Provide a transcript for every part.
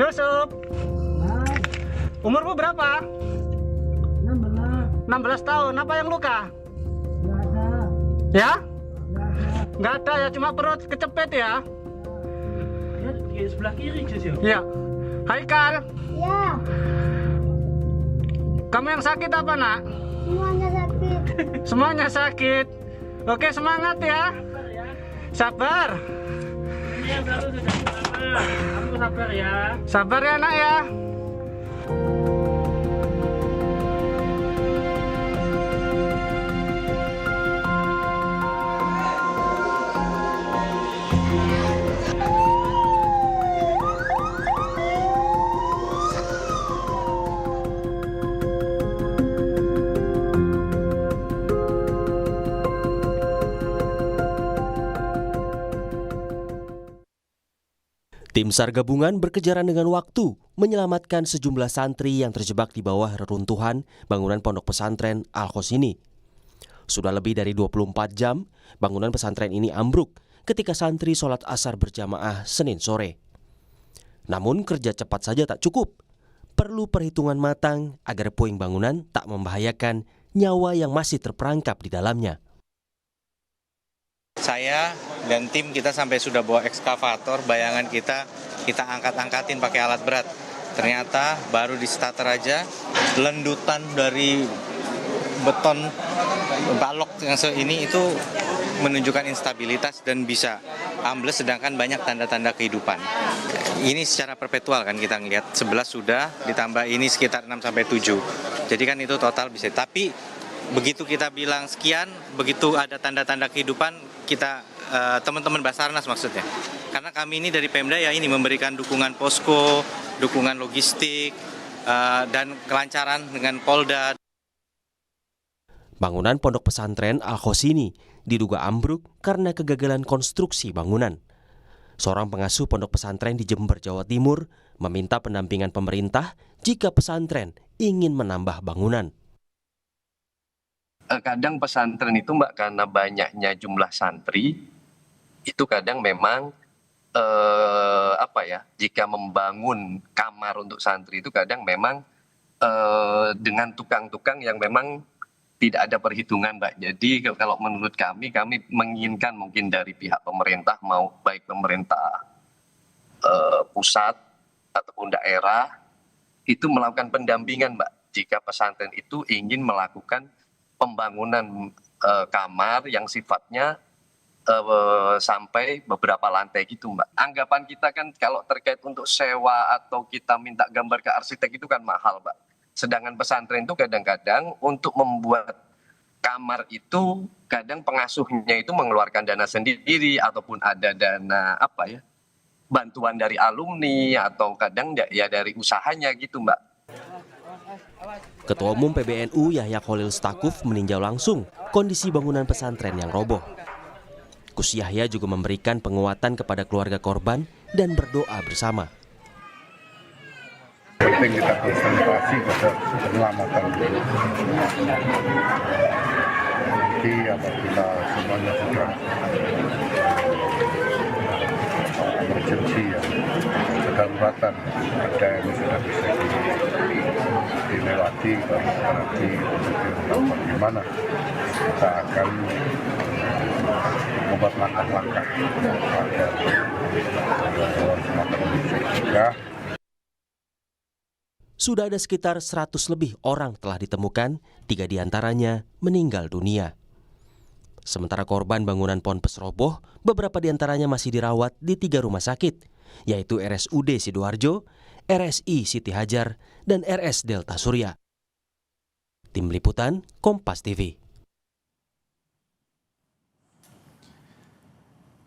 Yusuf, umurmu berapa? 16 tahun. Apa yang luka? Ya? Nggak ada ya, cuma perut kecepit ya? Ya, di sebelah kiri, Jus ya? Iya. Haikal, Ya, kamu yang sakit apa nak? semuanya sakit. Semuanya sakit. Oke, semangat ya. Sabar. Ini yang satu sudah gimana? Kamu sabar ya. Sabar ya nak ya. Tim SAR gabungan berkejaran dengan waktu menyelamatkan sejumlah santri yang terjebak di bawah reruntuhan bangunan pondok pesantren Al-Khosini. Sudah lebih dari 24 jam, bangunan pesantren ini ambruk ketika santri sholat asar berjamaah Senin sore. Namun kerja cepat saja tak cukup. Perlu perhitungan matang agar puing bangunan tak membahayakan nyawa yang masih terperangkap di dalamnya. Saya dan tim kita sampai sudah bawa ekskavator, bayangan kita angkat-angkatin pakai alat berat. Ternyata baru di starter aja, lendutan dari beton balok yang ini itu menunjukkan instabilitas dan bisa ambles, sedangkan banyak tanda-tanda kehidupan. Ini secara perpetual kan kita ngelihat, 11 sudah, ditambah ini sekitar 6-7. Jadi kan itu total bisa. Tapi begitu kita bilang sekian, begitu ada tanda-tanda kehidupan, kita teman-teman Basarnas maksudnya. Karena kami ini dari Pemda ya ini memberikan dukungan posko, dukungan logistik, dan kelancaran dengan Polda. Bangunan pondok pesantren Al-Khosini diduga ambruk karena kegagalan konstruksi bangunan. Seorang pengasuh pondok pesantren di Jember, Jawa Timur, meminta pendampingan pemerintah jika pesantren ingin menambah bangunan. Kadang pesantren itu Mbak, karena banyaknya jumlah santri, itu kadang memang jika membangun kamar untuk santri itu kadang memang dengan tukang-tukang yang memang tidak ada perhitungan Mbak. Jadi kalau menurut kami menginginkan mungkin dari pihak pemerintah, mau baik pemerintah pusat ataupun daerah, itu melakukan pendampingan Mbak. Jika pesantren itu ingin melakukan pembangunan kamar yang sifatnya sampai beberapa lantai gitu Mbak. Anggapan kita kan kalau terkait untuk sewa atau kita minta gambar ke arsitek itu kan mahal Mbak. Sedangkan pesantren itu kadang-kadang untuk membuat kamar itu kadang pengasuhnya itu mengeluarkan dana sendiri ataupun ada dana bantuan dari alumni atau kadang ya dari usahanya gitu Mbak. Ketua Umum PBNU Yahya Khalil Stakuf meninjau langsung kondisi bangunan pesantren yang roboh. Gus Yahya juga memberikan penguatan kepada keluarga korban dan berdoa bersama. Penting kita konsentrasi pada penyelamatan dulu. Nanti apabila semuanya sudah emergency ya, kedaruratan ada yang sudah bisa dilewati, baru nanti bagaimana kita akan membuat langkah-langkah agar semacam juga. Sudah ada sekitar 100 lebih orang telah ditemukan, 3 diantaranya meninggal dunia. Sementara korban bangunan ponpes roboh, beberapa diantaranya masih dirawat di 3 rumah sakit, yaitu RSUD Sidoarjo, RSI Siti Hajar, dan RS Delta Surya. Tim Liputan, Kompas TV.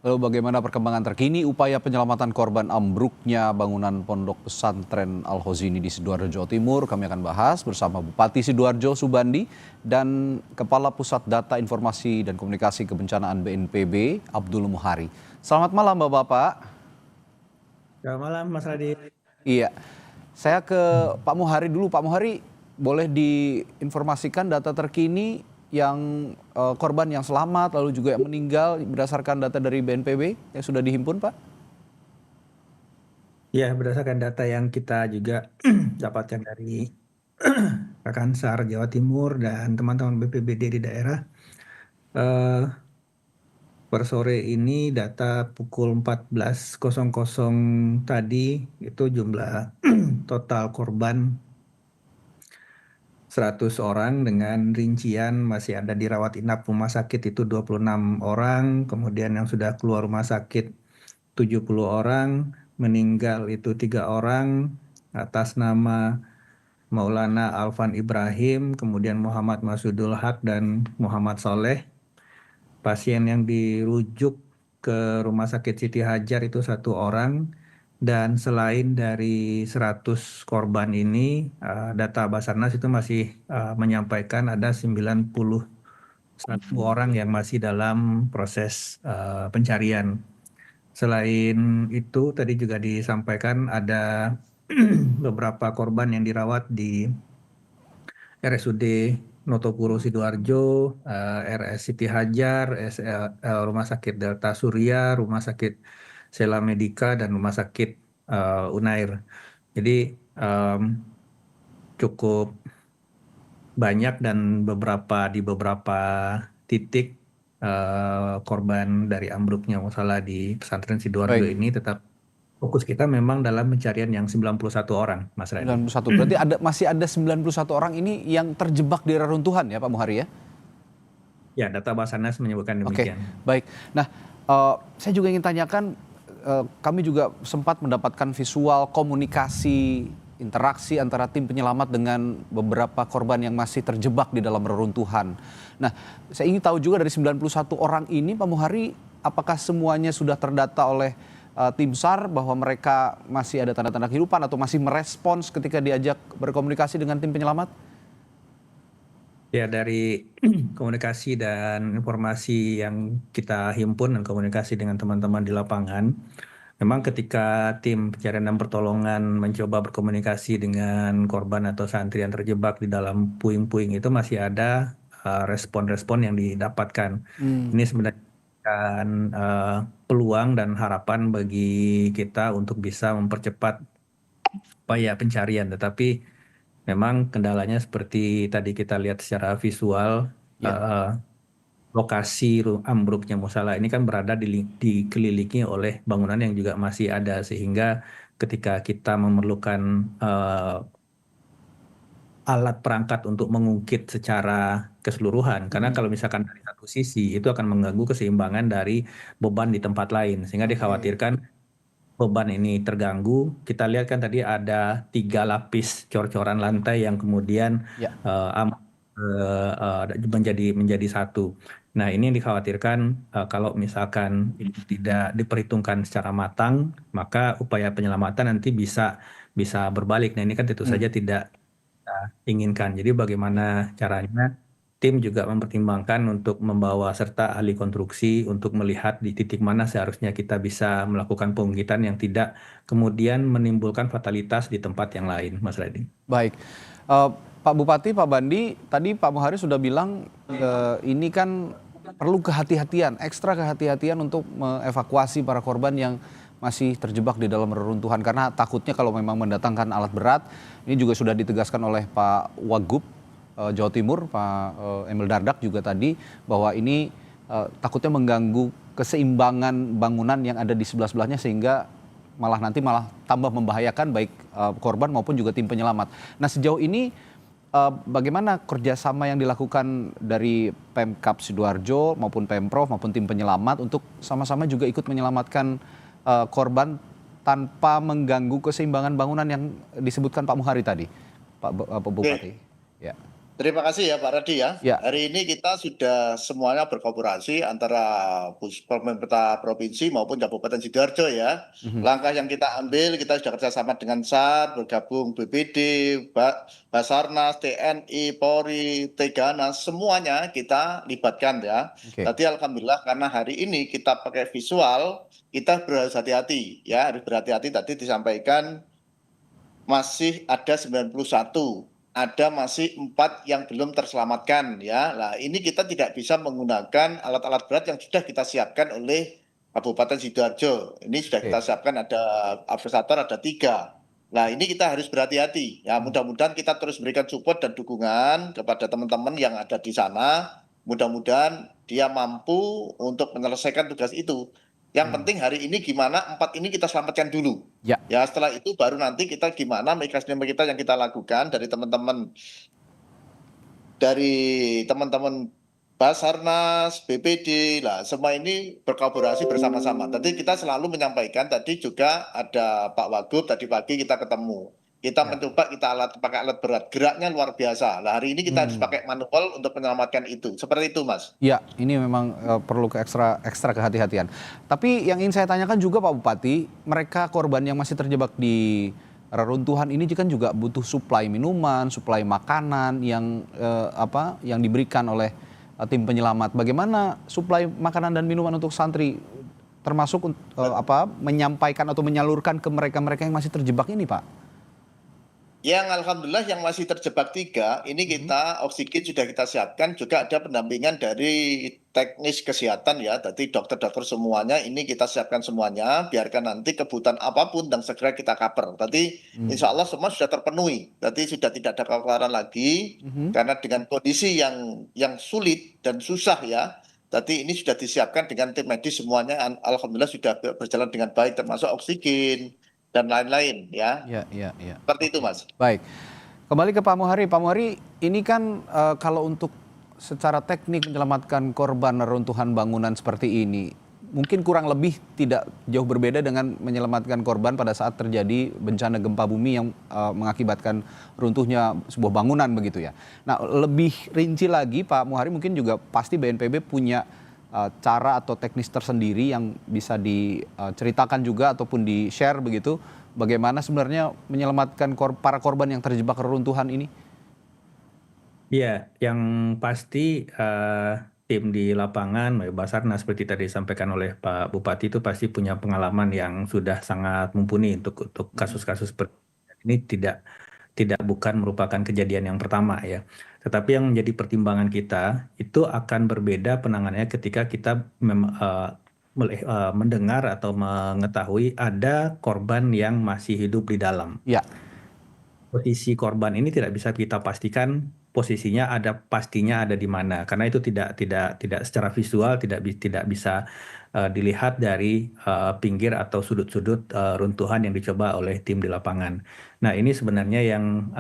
Lalu bagaimana perkembangan terkini upaya penyelamatan korban ambruknya bangunan pondok pesantren Al-Khosini di Sidoarjo, Jawa Timur? Kami akan bahas bersama Bupati Sidoarjo Subandi dan Kepala Pusat Data Informasi dan Komunikasi Kebencanaan BNPB Abdul Muhari. Selamat malam Bapak-Bapak. Selamat malam Mas Radit. Iya, saya ke Pak Muhari dulu. Pak Muhari, boleh diinformasikan data terkini yang korban yang selamat lalu juga yang meninggal berdasarkan data dari BNPB yang sudah dihimpun Pak? Ya, berdasarkan data yang kita juga dapatkan dari Kakansar Jawa Timur dan teman-teman BPBD di daerah, eh, per sore ini data pukul 14.00 tadi itu jumlah total korban 100 orang dengan rincian masih ada dirawat inap rumah sakit itu 26 orang, kemudian yang sudah keluar rumah sakit 70 orang, meninggal itu 3 orang atas nama Maulana Alvan Ibrahim, kemudian Muhammad Masudul Haq dan Muhammad Soleh. Pasien yang dirujuk ke Rumah Sakit Siti Hajar itu 1 orang. Dan selain dari 100 korban ini, data Basarnas itu masih menyampaikan ada 91 orang yang masih dalam proses pencarian. Selain itu, tadi juga disampaikan ada beberapa korban yang dirawat di RSUD Notopuro Sidoarjo, RS Siti Hajar, Rumah Sakit Delta Surya, Rumah Sakit Sela Medika, dan Rumah Sakit Unair. Jadi cukup banyak dan di beberapa titik korban dari ambruknya musola di pesantren Sidoarjo Baik. ini tetap fokus kita memang dalam pencarian yang 91 orang, Mas Radi. 91. Berarti masih ada 91 orang ini yang terjebak di reruntuhan ya Pak Muhari ya? Ya, data Basarnas menyebutkan Oke, demikian. baik. Nah, saya juga ingin tanyakan, kami juga sempat mendapatkan visual komunikasi, interaksi antara tim penyelamat dengan beberapa korban yang masih terjebak di dalam reruntuhan. Nah, saya ingin tahu juga dari 91 orang ini Pak Muhari, apakah semuanya sudah terdata oleh tim SAR bahwa mereka masih ada tanda-tanda kehidupan atau masih merespons ketika diajak berkomunikasi dengan tim penyelamat? Ya, dari komunikasi dan informasi yang kita himpun dan komunikasi dengan teman-teman di lapangan, memang ketika tim pencarian dan pertolongan mencoba berkomunikasi dengan korban atau santri yang terjebak di dalam puing-puing itu masih ada respon-respon yang didapatkan. Ini sebenarnya kan peluang dan harapan bagi kita untuk bisa mempercepat upaya pencarian, tetapi memang kendalanya seperti tadi kita lihat secara visual, lokasi ambruknya musola ini kan berada dikelilingi oleh bangunan yang juga masih ada, sehingga ketika kita memerlukan alat perangkat untuk mengungkit secara keseluruhan, karena kalau misalkan dari satu sisi itu akan mengganggu keseimbangan dari beban di tempat lain, sehingga dikhawatirkan beban ini terganggu. Kita lihat kan tadi ada 3 lapis cor-coran lantai yang kemudian Ya. menjadi satu. Nah, ini yang dikhawatirkan kalau misalkan ini tidak diperhitungkan secara matang, maka upaya penyelamatan nanti bisa berbalik. Nah, ini kan tentu saja tidak kita inginkan. Jadi bagaimana caranya? Tim juga mempertimbangkan untuk membawa serta ahli konstruksi untuk melihat di titik mana seharusnya kita bisa melakukan pengungkitan yang tidak kemudian menimbulkan fatalitas di tempat yang lain, Mas Rading. Baik, Pak Bupati, Pak Bandi, tadi Pak Muhari sudah bilang ini kan perlu kehati-hatian, ekstra kehati-hatian untuk mengevakuasi para korban yang masih terjebak di dalam reruntuhan. Karena takutnya kalau memang mendatangkan alat berat, ini juga sudah ditegaskan oleh Pak Wagub Jawa Timur, Pak Emil Dardak juga tadi, bahwa ini takutnya mengganggu keseimbangan bangunan yang ada di sebelah-sebelahnya sehingga malah tambah membahayakan baik korban maupun juga tim penyelamat. Nah, sejauh ini bagaimana kerjasama yang dilakukan dari Pemkab Sidoarjo maupun Pemprov maupun tim penyelamat untuk sama-sama juga ikut menyelamatkan korban tanpa mengganggu keseimbangan bangunan yang disebutkan Pak Muhari tadi, Pak Bupati? Ya. Terima kasih ya Pak Radi ya. Ya. Hari ini kita sudah semuanya berkolaborasi antara pemerintah provinsi maupun Kabupaten Sidoarjo ya. Langkah yang kita ambil, kita sudah kerjasama dengan SAR, bergabung BPD, Basarnas, TNI, Polri, Teganas, semuanya kita libatkan ya. Oke. Tadi alhamdulillah karena hari ini kita pakai visual, kita harus hati-hati ya, harus berhati-hati. Tadi disampaikan masih ada 91. Ada masih 4 yang belum terselamatkan ya. Nah, ini kita tidak bisa menggunakan alat-alat berat yang sudah kita siapkan oleh Kabupaten Sidoarjo. Ini sudah kita siapkan, ada administrator ada 3. Nah, ini kita harus berhati-hati. Ya, mudah-mudahan kita terus berikan support dan dukungan kepada teman-teman yang ada di sana. Mudah-mudahan dia mampu untuk menyelesaikan tugas itu. Yang penting hari ini gimana 4 ini kita selamatkan dulu. Ya. Ya, setelah itu baru nanti kita gimana mekanisme kita yang kita lakukan dari teman-teman Basarnas, BPD, lah semua ini berkolaborasi bersama-sama. Tadi kita selalu menyampaikan, tadi juga ada Pak Wagub, tadi pagi kita ketemu. Kita mencoba pakai alat berat, geraknya luar biasa. Nah, hari ini kita harus pakai manual untuk menyelamatkan itu. Seperti itu, Mas. Ya, ini memang perlu ekstra kehati-hatian. Tapi yang ingin saya tanyakan juga Pak Bupati, mereka korban yang masih terjebak di reruntuhan ini kan juga butuh suplai minuman, suplai makanan yang yang diberikan oleh tim penyelamat. Bagaimana suplai makanan dan minuman untuk santri, termasuk menyampaikan atau menyalurkan ke mereka-mereka yang masih terjebak ini, Pak? Yang alhamdulillah yang masih terjebak 3, ini kita oksigen sudah kita siapkan, juga ada pendampingan dari teknis kesehatan ya, jadi dokter-dokter semuanya ini kita siapkan semuanya, biarkan nanti kebutuhan apapun dan segera kita cover. Tadi insya Allah semua sudah terpenuhi, jadi sudah tidak ada kekurangan lagi, karena dengan kondisi yang sulit dan susah ya, tadi ini sudah disiapkan dengan tim medis semuanya, alhamdulillah sudah berjalan dengan baik, termasuk oksigen dan lain-lain ya. Iya. Seperti itu, Mas. Baik, kembali ke Pak Muhari. Pak Muhari, ini kan kalau untuk secara teknik menyelamatkan korban reruntuhan bangunan seperti ini, mungkin kurang lebih tidak jauh berbeda dengan menyelamatkan korban pada saat terjadi bencana gempa bumi yang mengakibatkan runtuhnya sebuah bangunan begitu ya. Nah, lebih rinci lagi Pak Muhari, mungkin juga pasti BNPB punya cara atau teknis tersendiri yang bisa diceritakan juga ataupun di-share begitu, bagaimana sebenarnya menyelamatkan para korban yang terjebak reruntuhan ini? Iya, yang pasti tim di lapangan, Basarnas seperti tadi disampaikan oleh Pak Bupati itu pasti punya pengalaman yang sudah sangat mumpuni untuk kasus-kasus seperti ini. Bukan merupakan kejadian yang pertama ya. Tetapi yang menjadi pertimbangan kita itu akan berbeda penanganannya ketika kita mendengar atau mengetahui ada korban yang masih hidup di dalam. Ya. Posisi korban ini tidak bisa kita pastikan posisinya pastinya ada di mana, karena itu tidak secara visual tidak bisa dilihat dari pinggir atau sudut-sudut runtuhan yang dicoba oleh tim di lapangan. Nah, ini sebenarnya yang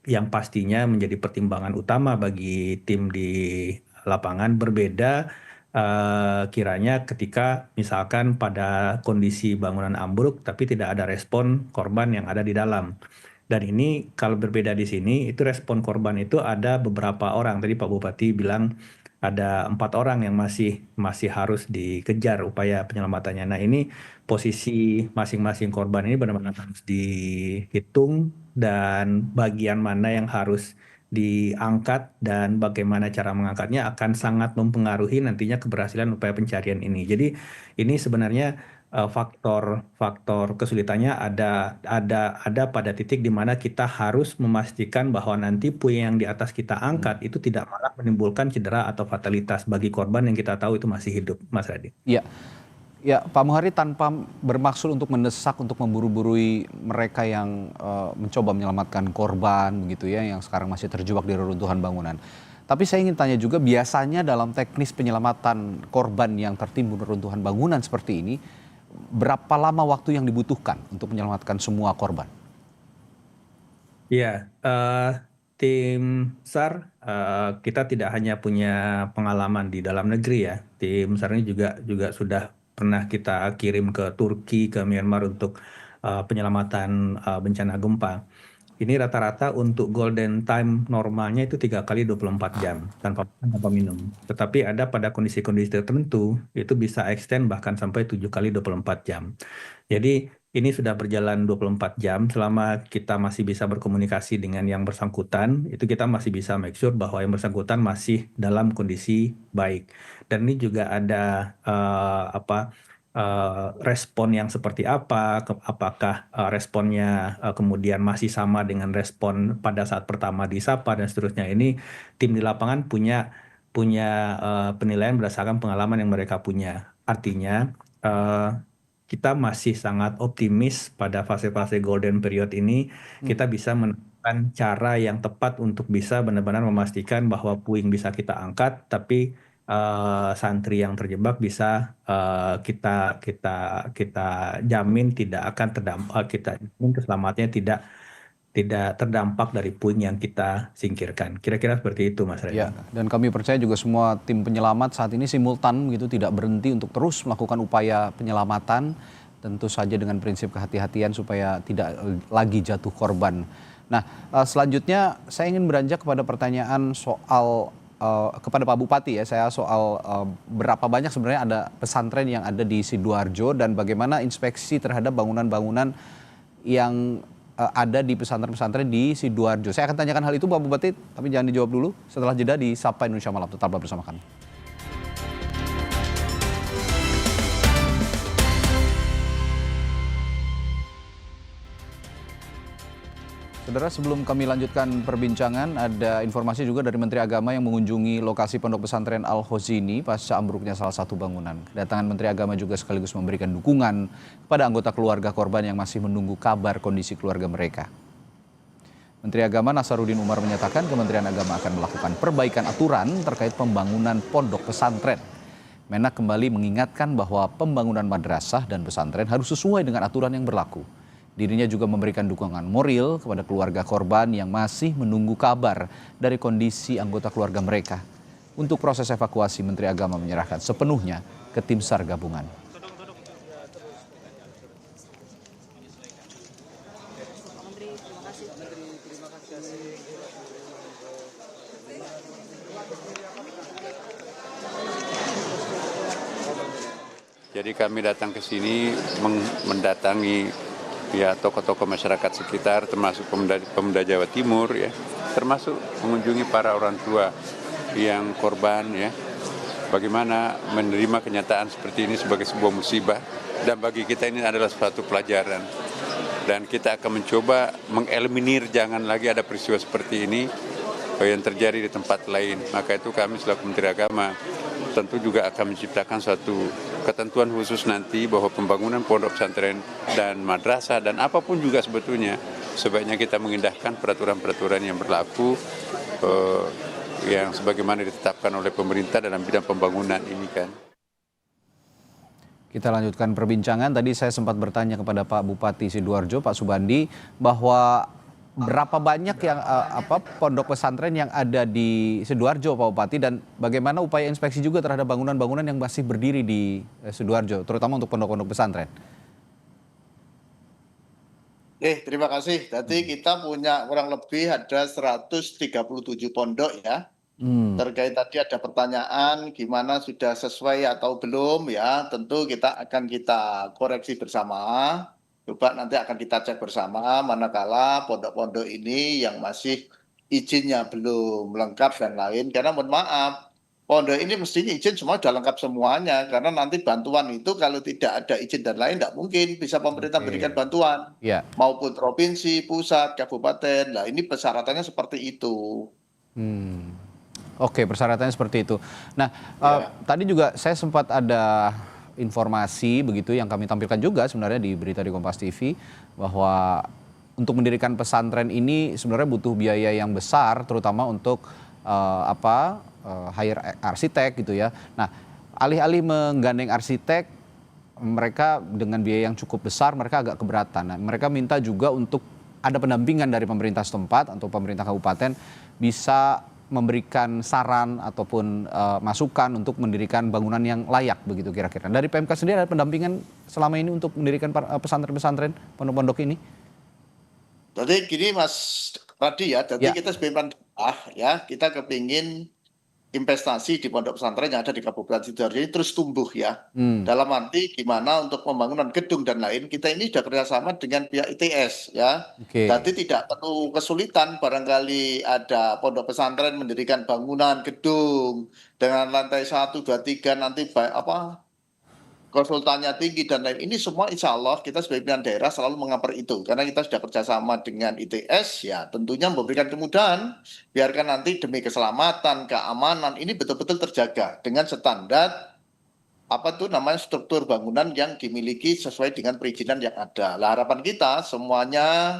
yang pastinya menjadi pertimbangan utama bagi tim di lapangan. Berbeda kiranya ketika misalkan pada kondisi bangunan ambruk tapi tidak ada respon korban yang ada di dalam. Dan ini kalau berbeda di sini, itu respon korban itu ada beberapa orang. Tadi Pak Bupati bilang ada 4 orang yang masih harus dikejar upaya penyelamatannya. Nah, ini posisi masing-masing korban ini benar-benar harus dihitung, dan bagian mana yang harus diangkat dan bagaimana cara mengangkatnya akan sangat mempengaruhi nantinya keberhasilan upaya pencarian ini. Jadi ini sebenarnya faktor kesulitannya ada pada titik di mana kita harus memastikan bahwa nanti puing yang di atas kita angkat itu tidak malah menimbulkan cedera atau fatalitas bagi korban yang kita tahu itu masih hidup, Mas Radit. Ya, Pak Muhari, tanpa bermaksud untuk mendesak, untuk memburu-burui mereka yang mencoba menyelamatkan korban begitu ya, yang sekarang masih terjebak di reruntuhan bangunan. Tapi saya ingin tanya juga, biasanya dalam teknis penyelamatan korban yang tertimbun reruntuhan bangunan seperti ini, berapa lama waktu yang dibutuhkan untuk menyelamatkan semua korban? Iya, tim SAR kita tidak hanya punya pengalaman di dalam negeri ya. Tim SAR ini juga sudah pernah kita kirim ke Turki, ke Myanmar untuk penyelamatan bencana gempa. Ini rata-rata untuk golden time normalnya itu 3 kali 24 jam tanpa minum. Tetapi ada pada kondisi-kondisi tertentu itu bisa extend bahkan sampai 7 kali 24 jam. Jadi ini sudah berjalan 24 jam, selama kita masih bisa berkomunikasi dengan yang bersangkutan, itu kita masih bisa make sure bahwa yang bersangkutan masih dalam kondisi baik. Dan ini juga ada respon yang seperti apa, apakah responnya kemudian masih sama dengan respon pada saat pertama disapa dan seterusnya. Ini tim di lapangan punya penilaian berdasarkan pengalaman yang mereka punya. Artinya kita masih sangat optimis pada fase-fase golden period ini kita bisa menemukan cara yang tepat untuk bisa benar-benar memastikan bahwa puing bisa kita angkat, tapi santri yang terjebak bisa kita jamin tidak akan terdampak, kita jamin keselamatannya tidak terdampak dari puing yang kita singkirkan. Kira-kira seperti itu, Mas Reza. Ya, dan kami percaya juga semua tim penyelamat saat ini simultan gitu, tidak berhenti untuk terus melakukan upaya penyelamatan, tentu saja dengan prinsip kehati-hatian supaya tidak lagi jatuh korban. Nah, selanjutnya saya ingin beranjak kepada pertanyaan soal kepada Pak Bupati ya, saya soal berapa banyak sebenarnya ada pesantren yang ada di Sidoarjo dan bagaimana inspeksi terhadap bangunan-bangunan yang ada di pesantren-pesantren di Sidoarjo. Saya akan tanyakan hal itu Pak Bupati, tapi jangan dijawab dulu. Setelah jeda di Sapa Indonesia Malam, tetaplah bersama kami. Saudara, sebelum kami lanjutkan perbincangan, ada informasi juga dari Menteri Agama yang mengunjungi lokasi Pondok Pesantren Al-Khozini pasca ambruknya salah satu bangunan. Kedatangan Menteri Agama juga sekaligus memberikan dukungan kepada anggota keluarga korban yang masih menunggu kabar kondisi keluarga mereka. Menteri Agama Nasaruddin Umar menyatakan Kementerian Agama akan melakukan perbaikan aturan terkait pembangunan pondok pesantren. Menak kembali mengingatkan bahwa pembangunan madrasah dan pesantren harus sesuai dengan aturan yang berlaku. Dirinya juga memberikan dukungan moral kepada keluarga korban yang masih menunggu kabar dari kondisi anggota keluarga mereka. Untuk proses evakuasi, Menteri Agama menyerahkan sepenuhnya ke tim SAR gabungan. Jadi kami datang ke sini mendatangi ya tokoh-tokoh masyarakat sekitar, termasuk pemuda Jawa Timur ya, termasuk mengunjungi para orang tua yang korban ya. Bagaimana menerima kenyataan seperti ini sebagai sebuah musibah, dan bagi kita ini adalah suatu pelajaran. Dan kita akan mencoba mengeliminir jangan lagi ada peristiwa seperti ini yang terjadi di tempat lain. Maka itu kami selaku Menteri Agama tentu juga akan menciptakan suatu ketentuan khusus nanti bahwa pembangunan pondok pesantren dan madrasah dan apapun juga sebetulnya sebaiknya kita mengindahkan peraturan-peraturan yang berlaku yang sebagaimana ditetapkan oleh pemerintah dalam bidang pembangunan ini kan. Kita lanjutkan perbincangan. Tadi saya sempat bertanya kepada Pak Bupati Sidoarjo, Pak Subandi, bahwa berapa banyak yang pondok pesantren yang ada di Sidoarjo, Pak Bupati, dan bagaimana upaya inspeksi juga terhadap bangunan-bangunan yang masih berdiri di Sidoarjo, terutama untuk pondok-pondok pesantren? Terima kasih. Tadi kita punya kurang lebih ada 137 pondok ya. Terkait tadi ada pertanyaan gimana sudah sesuai atau belum ya. Tentu kita akan kita koreksi bersama. Coba nanti akan kita cek bersama manakala pondok-pondok ini yang masih izinnya belum lengkap dan lain. Karena mohon maaf, pondok ini mestinya izin semua sudah lengkap semuanya. Karena nanti bantuan itu kalau tidak ada izin dan lain tidak mungkin bisa pemerintah berikan bantuan. Maupun provinsi, pusat, kabupaten. Nah ini persyaratannya seperti itu. Oke, persyaratannya seperti itu. Nah, tadi juga saya sempat ada informasi begitu yang kami tampilkan juga sebenarnya di berita di Kompas TV bahwa untuk mendirikan pesantren ini sebenarnya butuh biaya yang besar, terutama untuk hire arsitek gitu ya. Nah, alih-alih menggandeng arsitek, mereka dengan biaya yang cukup besar mereka agak keberatan. Nah, mereka minta juga untuk ada pendampingan dari pemerintah setempat atau pemerintah kabupaten bisa memberikan saran ataupun masukan untuk mendirikan bangunan yang layak begitu kira-kira. Dari PMK sendiri ada pendampingan selama ini untuk mendirikan pesantren-pesantren, pondok-pondok ini? Jadi gini Mas Radi ya, jadi kita sebagai ya kita kepingin investasi di pondok pesantren yang ada di Kabupaten Sidoarjo ini terus tumbuh ya. Dalam arti gimana untuk pembangunan gedung dan lain, kita ini sudah kerjasama dengan pihak ITS ya. Jadi tidak perlu kesulitan barangkali ada pondok pesantren mendirikan bangunan gedung dengan lantai 1, 2, 3 nanti konsultannya tinggi dan lain ini semua insya Allah kita sebagai pimpinan daerah selalu mengupper itu karena kita sudah kerjasama dengan ITS ya tentunya memberikan kemudahan biarkan nanti demi keselamatan keamanan ini betul-betul terjaga dengan standar apa tuh namanya struktur bangunan yang dimiliki sesuai dengan perizinan yang ada. Lah harapan kita semuanya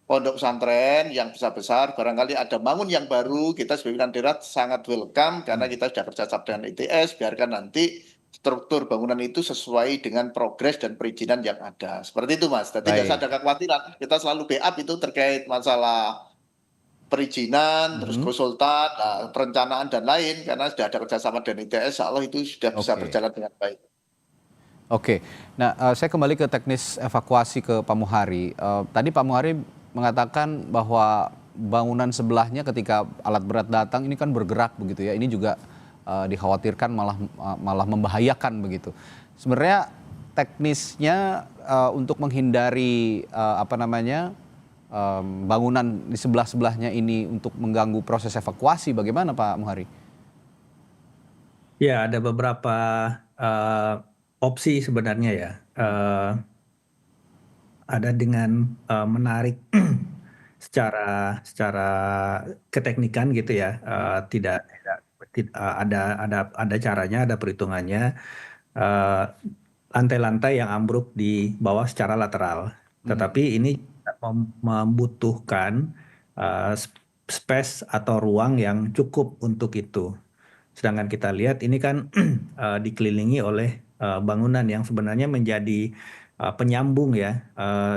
pondok pesantren yang besar-besar barangkali ada bangun yang baru kita sebagai pimpinan daerah sangat welcome karena kita sudah kerjasama dengan ITS biarkan nanti struktur bangunan itu sesuai dengan progres dan perizinan yang ada. Seperti itu Mas. Jadi tidak ada kekhawatiran. Kita selalu backup itu terkait masalah perizinan, terus konsultan, perencanaan dan lain karena sudah ada kerjasama dengan ITS, insya Allah itu sudah bisa berjalan dengan baik. Oke, nah saya kembali ke teknis evakuasi ke Pak Muhari. Tadi Pak Muhari mengatakan bahwa bangunan sebelahnya ketika alat berat datang ini kan bergerak begitu ya. Ini juga dikhawatirkan malah membahayakan begitu. Sebenarnya teknisnya untuk menghindari bangunan di sebelah-sebelahnya ini untuk mengganggu proses evakuasi bagaimana Pak Muhari? Ya, ada beberapa opsi sebenarnya ya. Ada dengan menarik secara keteknikan gitu ya. Ada caranya, ada perhitungannya. Lantai-lantai yang ambruk di bawah secara lateral. Tetapi ini membutuhkan space atau ruang yang cukup untuk itu. Sedangkan kita lihat ini kan dikelilingi oleh bangunan yang sebenarnya menjadi penyambung ya.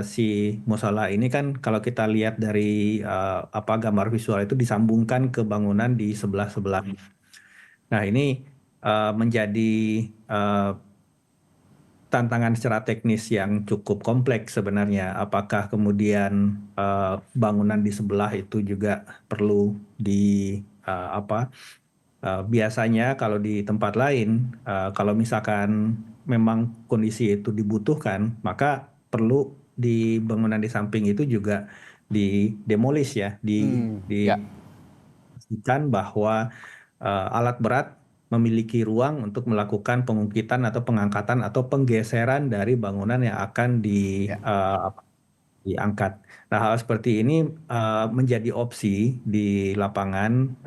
Si musola ini kan kalau kita lihat dari gambar visual itu disambungkan ke bangunan di sebelah-sebelah. Nah ini menjadi tantangan secara teknis yang cukup kompleks sebenarnya. Apakah kemudian bangunan di sebelah itu juga perlu biasanya kalau di tempat lain, kalau misalkan memang kondisi itu dibutuhkan, maka perlu di bangunan di samping itu juga didemolish ya, dipastikan bahwa alat berat memiliki ruang untuk melakukan pengungkitan atau pengangkatan atau penggeseran dari bangunan yang akan diangkat. Nah, hal seperti ini menjadi opsi di lapangan.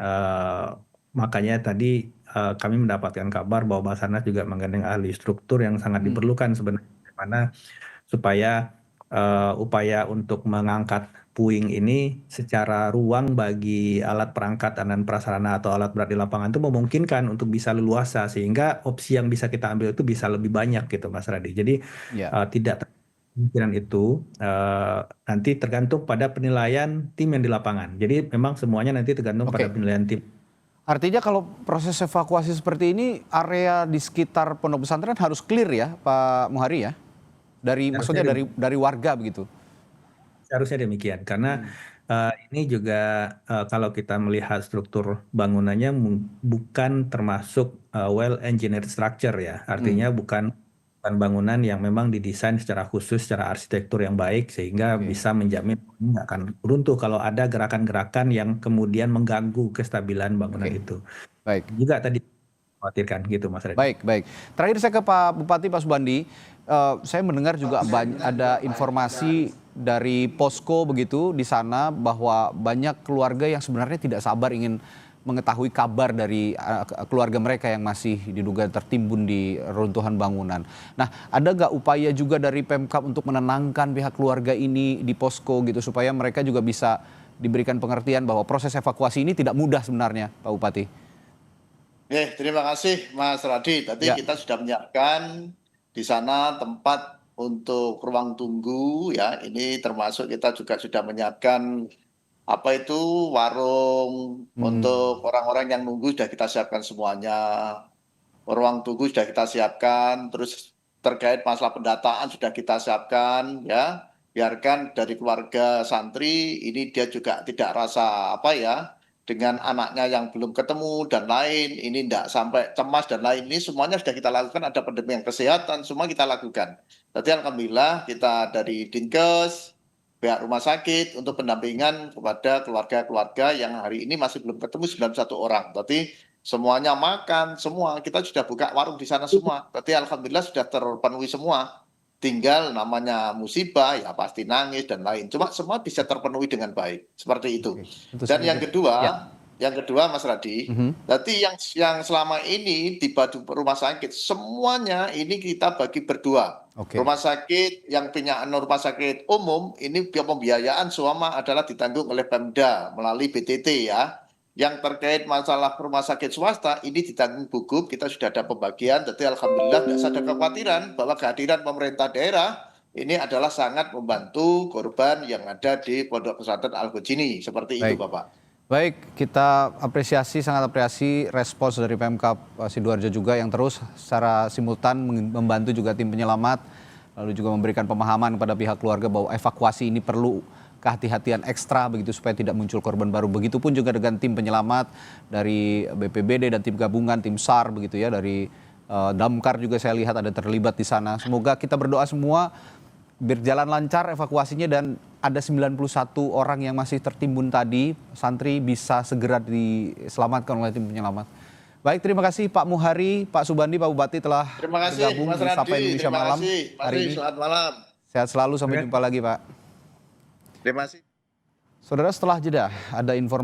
Makanya tadi kami mendapatkan kabar bahwa Basarnas juga menggandeng ahli struktur yang sangat diperlukan sebenarnya, mana supaya upaya untuk mengangkat puing ini secara ruang bagi alat perangkat dan prasarana atau alat berat di lapangan itu memungkinkan untuk bisa leluasa sehingga opsi yang bisa kita ambil itu bisa lebih banyak gitu Mas Radi. Jadi tidak kemungkinan itu nanti tergantung pada penilaian tim yang di lapangan. Jadi memang semuanya nanti tergantung pada penilaian tim. Artinya kalau proses evakuasi seperti ini area di sekitar pondok pesantren harus clear ya Pak Muhari ya? Maksudnya dari warga begitu? Seharusnya demikian karena ini juga kalau kita melihat struktur bangunannya bukan termasuk well engineered structure ya. Artinya bukan bangunan yang memang didesain secara khusus, secara arsitektur yang baik sehingga bisa menjamin ini nggak akan runtuh kalau ada gerakan-gerakan yang kemudian mengganggu kestabilan bangunan itu. Baik. Juga tadi khawatirkan gitu Mas Redi. Baik. Terakhir saya ke Pak Bupati, Pak Subandi. Saya mendengar juga ada informasi dari posko begitu di sana bahwa banyak keluarga yang sebenarnya tidak sabar ingin mengetahui kabar dari keluarga mereka yang masih diduga tertimbun di runtuhan bangunan. Nah, ada nggak upaya juga dari Pemkab untuk menenangkan pihak keluarga ini di posko gitu supaya mereka juga bisa diberikan pengertian bahwa proses evakuasi ini tidak mudah sebenarnya, Pak Bupati? Terima kasih Mas Radi. Tadi kita sudah menyiapkan di sana tempat untuk ruang tunggu ya. Ini termasuk kita juga sudah menyiapkan warung untuk orang-orang yang nunggu sudah kita siapkan semuanya. Ruang tunggu sudah kita siapkan, terus terkait masalah pendataan sudah kita siapkan ya. Biarkan dari keluarga santri ini dia juga tidak rasa dengan anaknya yang belum ketemu dan lain, ini tidak sampai cemas dan lain, ini semuanya sudah kita lakukan, ada pendampingan kesehatan, semua kita lakukan. Jadi alhamdulillah kita dari Dinkes, pihak rumah sakit untuk pendampingan kepada keluarga-keluarga yang hari ini masih belum ketemu 91 orang. Tapi semuanya makan, semua. Kita sudah buka warung di sana semua. Berarti alhamdulillah sudah terpenuhi semua. Tinggal namanya musibah, ya pasti nangis dan lain. Cuma semua bisa terpenuhi dengan baik. Seperti itu. Itu Dan yang sebenarnya. kedua, Mas Radi, berarti yang selama ini di Badu rumah sakit semuanya ini kita bagi berdua. Oke. Rumah sakit yang punya rumah sakit umum ini pembiayaan semua adalah ditanggung oleh Pemda melalui BTT ya. Yang terkait masalah rumah sakit swasta ini ditanggung Bugub, kita sudah ada pembagian. Jadi alhamdulillah tidak ada kekhawatiran bahwa kehadiran pemerintah daerah ini adalah sangat membantu korban yang ada di Pondok Pesantren Al-Hojini. Seperti itu, Baik. Bapak. Baik, kita sangat apresiasi respons dari Pemkab Sidoarjo juga yang terus secara simultan membantu juga tim penyelamat, lalu juga memberikan pemahaman kepada pihak keluarga bahwa evakuasi ini perlu kehati-hatian ekstra begitu supaya tidak muncul korban baru. Begitupun juga dengan tim penyelamat dari BPBD dan tim gabungan, tim SAR begitu ya, dari Damkar juga saya lihat ada terlibat di sana. Semoga kita berdoa semua berjalan lancar evakuasinya dan ada 91 orang yang masih tertimbun tadi, santri bisa segera diselamatkan oleh tim penyelamat. Baik, terima kasih Pak Muhari, Pak Subandi, Pak Bupati telah bergabung di Sapa Indonesia Malam hari ini. Selamat malam. Sehat selalu, sampai jumpa lagi Pak. Terima kasih. Saudara, setelah jeda ada informasi